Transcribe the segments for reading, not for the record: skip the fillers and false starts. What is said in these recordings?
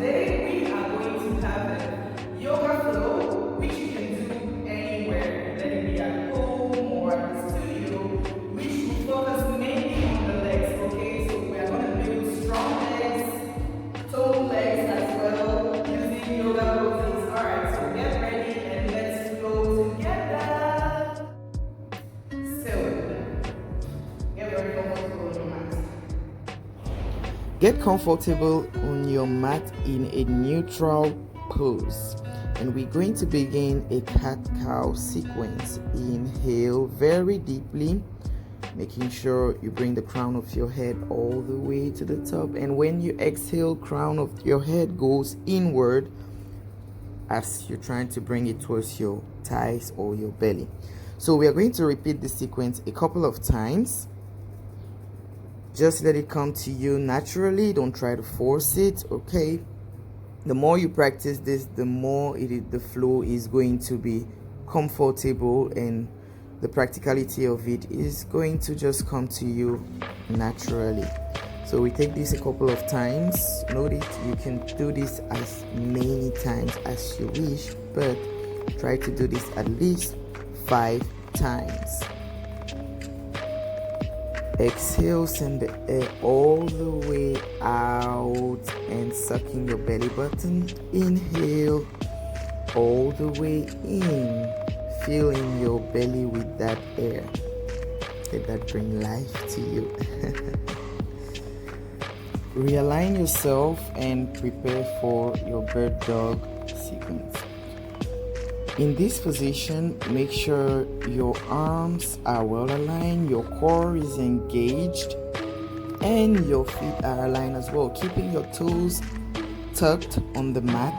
today we are going to have a yoga flow, which you can do anywhere, let it be at home or at the studio, which will focus mainly on the legs, okay? So we are going to build strong legs, toned legs as well, using yoga poses. Alright, so get ready and let's flow together. So, get very comfortable on your mat. Get comfortable on your mat in a neutral pose. And we're going to begin a cat-cow sequence. Inhale very deeply, making sure you bring the crown of your head all the way to the top. And when you exhale, crown of your head goes inward as you're trying to bring it towards your thighs or your belly. So we are going to repeat this sequence a couple of times. Just let it come to you naturally. Don't try to force it, okay? The more you practice this, the more the flow is going to be comfortable, and the practicality of it is going to just come to you naturally. So we take this a couple of times. Note it, you can do this as many times as you wish, but try to do this at least 5 times. Exhale, send the air all the way out and suck in your belly button. Inhale all the way in, filling your belly with that air. Let that bring life to you. Realign yourself and prepare for your bird dog sequence. In this position, make sure your arms are well aligned, your core is engaged, and your feet are aligned as well. Keeping your toes tucked on the mat,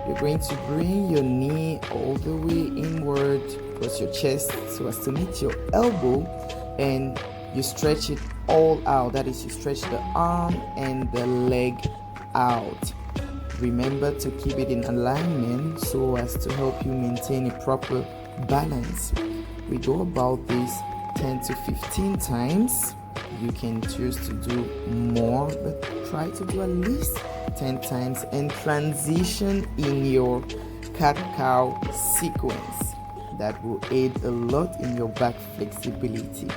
you're going to bring your knee all the way inward towards your chest so as to meet your elbow, and you stretch it all out. That is, you stretch the arm and the leg out. Remember to keep it in alignment so as to help you maintain a proper balance. We go about this 10 to 15 times. You can choose to do more, but try to do at least 10 times and transition in your cat-cow sequence. That will aid a lot in your back flexibility.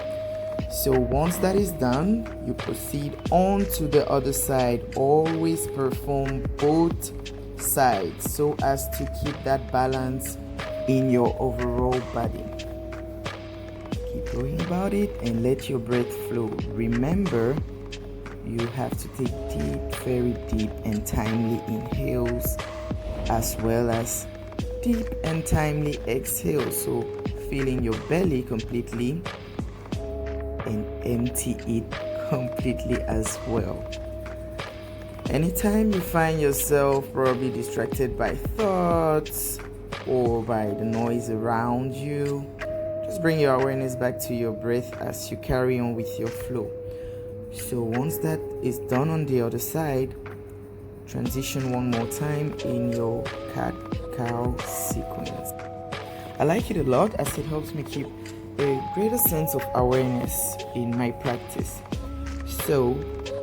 So once that is done, you proceed on to the other side. Always perform both sides so as to keep that balance in your overall body. Keep going about it and let your breath flow. Remember, you have to take deep, very deep and timely inhales as well as deep and timely exhales. So filling your belly completely and empty it completely as well. Anytime you find yourself probably distracted by thoughts or by the noise around you, just bring your awareness back to your breath as you carry on with your flow. So once that is done on the other side, transition one more time in your cat-cow sequence. I like it a lot as it helps me keep a greater sense of awareness in my practice. So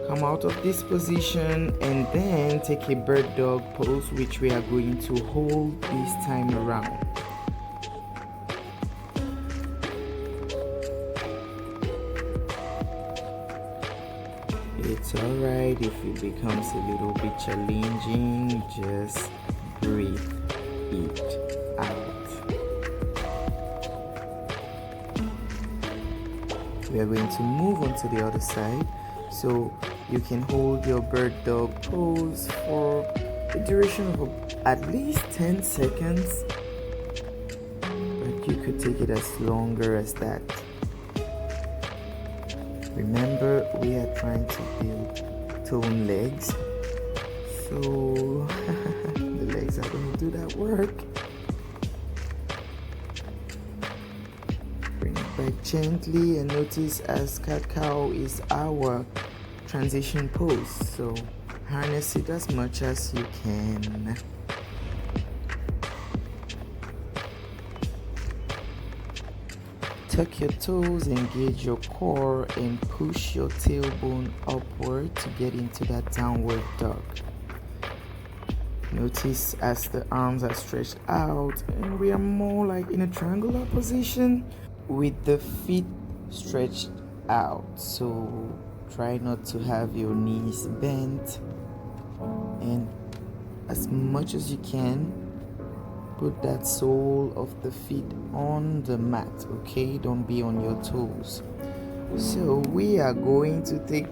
come out of this position and then take a bird dog pose, which we are going to hold this time around. It's alright if it becomes a little bit challenging, just breathe it out. We are going to move on to the other side, so you can hold your bird dog pose for a duration of at least 10 seconds, but you could take it as longer as that. Remember, we are trying to build toned legs, so the legs are going to do that work. Bring it back gently and notice as cat-cow is our transition pose, so harness it as much as you can. Tuck your toes, engage your core, and push your tailbone upward to get into that downward dog. Notice as the arms are stretched out and we are more like in a triangular position with the feet stretched out. So try not to have your knees bent, and as much as you can, put that sole of the feet on the mat, okay? Don't be on your toes. So we are going to take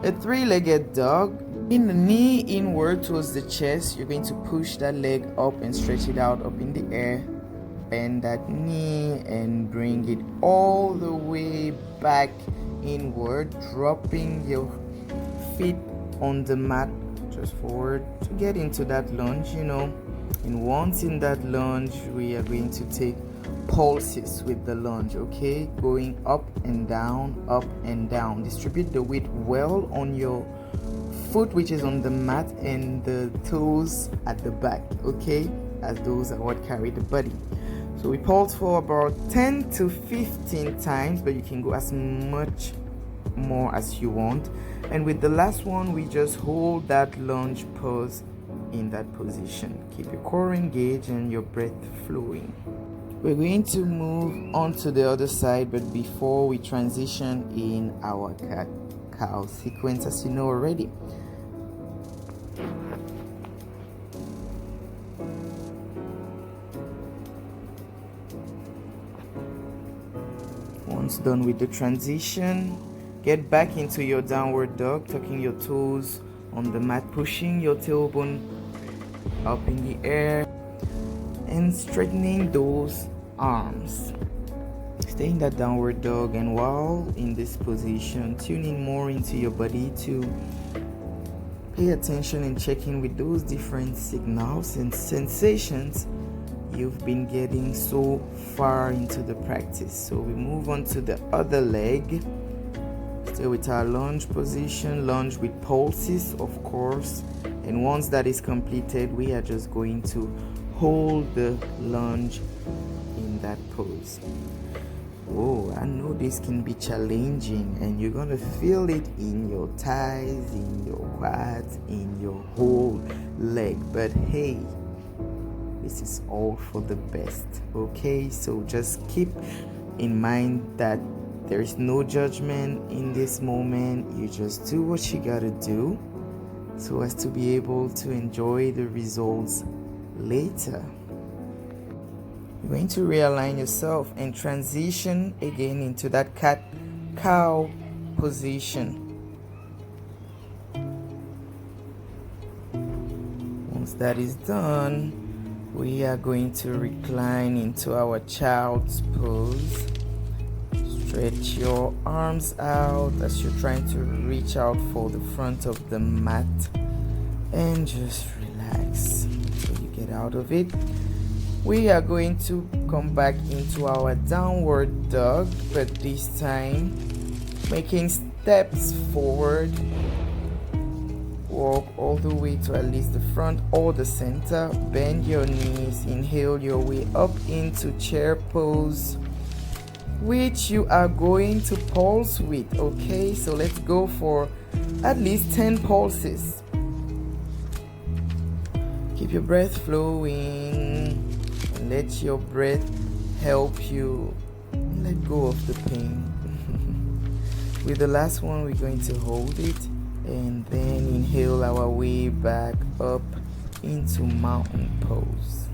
a three-legged dog. In the knee inward towards the chest, you're going to push that leg up and stretch it out up in the air. Bend that knee and bring it all the way back inward, dropping your feet on the mat just forward to get into that lunge, And once in that lunge, we are going to take pulses with the lunge, okay? Going up and down, up and down. Distribute the weight well on your foot, which is on the mat, and the toes at the back, okay? As those are what carry the body. So we pulse for about 10 to 15 times, but you can go as much more as you want. And with the last one, we just hold that lunge pose in that position. Keep your core engaged and your breath flowing. We're going to move on to the other side, but before we transition in our cat cow sequence, as you know already. Once done with the transition, get back into your downward dog, tucking your toes on the mat, pushing your tailbone up in the air and straightening those arms. Stay in that downward dog, and while in this position, tune in more into your body to pay attention and check in with those different signals and sensations you've been getting so far into the practice. So we move on to the other leg. Stay with our lunge position, lunge with pulses, of course. And once that is completed, we are just going to hold the lunge in that pose. Oh, I know this can be challenging, and you're gonna feel it in your thighs, in your quads, in your whole leg. But hey, this is all for the best, okay? So just keep in mind that there is no judgment in this moment. You just do what you gotta do so as to be able to enjoy the results later. You're going to realign yourself and transition again into that cat-cow position. Once that is done, we are going to recline into our child's pose. Stretch your arms out as you're trying to reach out for the front of the mat, and just relax until you get out of it. We are going to come back into our downward dog, but this time making steps forward. Walk all the way to at least the front or the center. Bend your knees. Inhale your way up into chair pose, which you are going to pulse with, okay? So let's go for at least 10 pulses. Keep your breath flowing and let your breath help you let go of the pain. With the last one, we're going to hold it and then inhale our way back up into mountain pose.